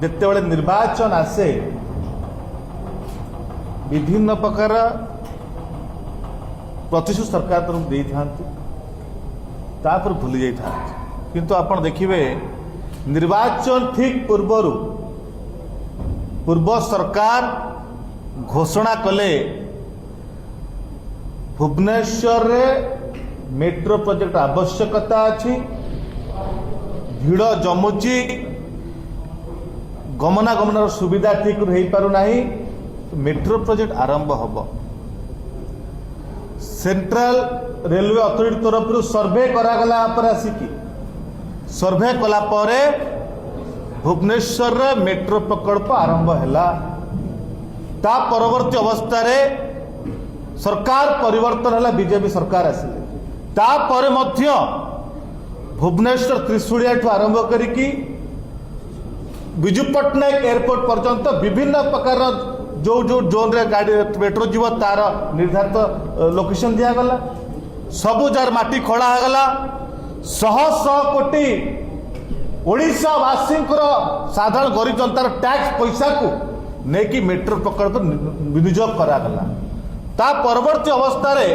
जिते निर्वाचन आसे विभिन्न प्रकार प्रतिशत सरकार तरफ दे था भूली जाता किंतु आप देखिए निर्वाचन ठीक पूर्व सरकार घोषणा कले भुवनेश्वर रे मेट्रो प्रोजेक्ट आवश्यकता अच्छी भिड़ जमुची गमनागमन सुविधा ठीक हो पारना मेट्रो प्रोजेक्ट आरंभ हम सेंट्रल रेलवे अथॉरिटी तरफ सर्वे करागला आसिकी सर्वे कला भुवनेश्वर मेट्रो प्रकल्प आरंभ है ता परवर्ती अवस्था रे सरकार परिवर्तन है बीजेपी सरकार आसिले तापर मध्य भुवनेश्वर त्रिशूलिया आरंभ करिकी विजु पट्टनायक एयरपोर्ट पर्यंत विभिन्न प्रकार जो जो जोन रे गाड़ी मेट्रो जीव तार निर्धारित लोकेशन दिगला सबु जार माटी खड़ा गला शह शह कोटी ओडिशा वासी साधारण गरीब जनतार टैक्स पैसा को नेकी मेट्रो प्रकल्प विनियोग करागला ता परवर्ती अवस्था रे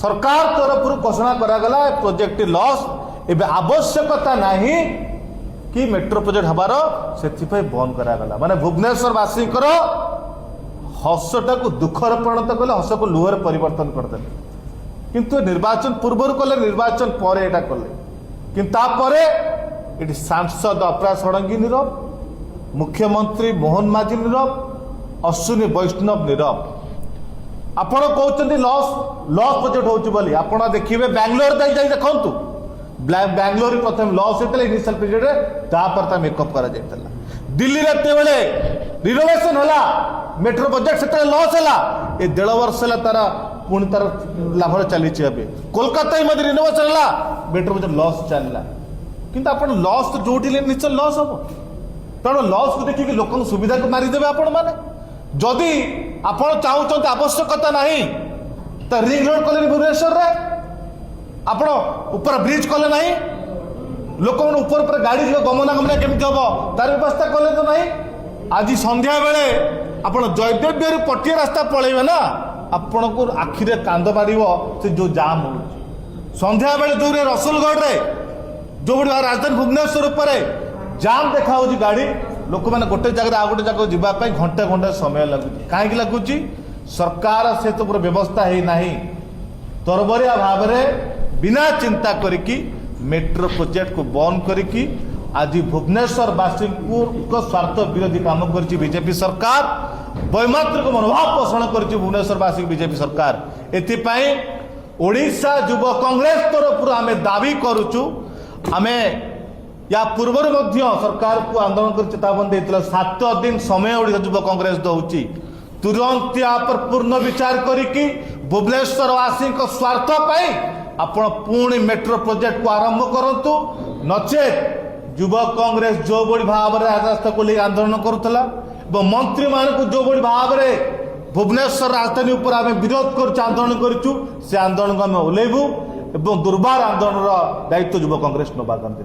सरकार तरफ घोषणा करागला प्रोजेक्ट लॉस एबे आवश्यकता नहीं कि मेट्रो प्रोजेक्ट हबार से बंद करागला माने भुवनेश्वर वासी हसटा को दुखर परिणत कले हस को लुहर परिवर्तन करदे किंतु निर्वाचन पूर्व कले निर्वाचन पर एटा कले किंतु ये सांसद अपराध षडंगी नीरव मुख्यमंत्री मोहन माझी नीरव अश्विनी वैष्णव नीरव आपण कहते लॉस लॉस प्रोजेक्ट होची बोली आपण देखिए बैंगलोर देखु बैंगलोर प्रथम लॉस होता इनिशियल पीरियड तापर मेकअप करा जायतला दिल्ली रे रिनोवेशन होला मेट्रो प्रोजेक्ट से लॉस है ये 1.5 वर्ष है तार पुणी तार लाभ चली कोलकाता ही मध्य रिनोवेशन है मेट्रो प्रोजेक्ट लॉस चलला किंतु आप लॉस तो जो निश्चय लॉस हम तेणु लॉस को देखिए लोक सुविधा को मारिदेवे आपण मैंने जदि आप चाहते आवश्यकता नहीं तो रिंग रोड कले भुवनेश्वर रे आप ऊपर ब्रिज कले नहीं लोक ऊपर गाड़ी गमनागमन केमती हम तार व्यवस्था कले तो नहीं आज संध्या बेले आप जयदेव पटिया रास्ता पलैबे ना आपण को आखिरे कांद मार से जो जाम हो संध्या बेले जो रसुलगढ़ रे जो राजधानी भुवनेश्वर उपर जाम देखा गाड़ी लोक मैंने गोटे जगह आ गोटे जगह जावाई घंटे घंटे समय लगुच कहीं लगुच सरकार से तो व्यवस्था है ना तरबरिया भाव में बिना चिंता करिकी मेट्रो प्रोजेक्ट को बंद करिकी आज भुवनेश्वर वासी को स्वार्थ विरोधी काम कर बीजेपी सरकार वैमात्रिक मनोभाव पोषण कर भुवनेश्वर वासी बीजेपी सरकार एथिपाई ओडिशा युव कांग्रेस तरफ आम दावी करुचु आमे या पूर्व सरकार को आंदोलन कर चेतावनी देता 7 दिन समय ओडिशा युव कांग्रेस दौची तुरंत या पर पूर्ण विचार करिकी भुवनेश्वर वासी स्वार्थ पाई आपण पुणी मेट्रो प्रोजेक्ट को आरंभ करंतु नचेत युव कांग्रेस जो बड़ी भाव में रास्ता को लेकर आंदोलन करुला मंत्री मान को जो बड़ी भाव में भुवनेश्वर राजधानी उपर आम विरोध कर आंदोलन करूँ से आंदोलन को आम ओह्लैबू दुर्बार आंदोलन दायित्व युव कांग्रेस नवा गांधी।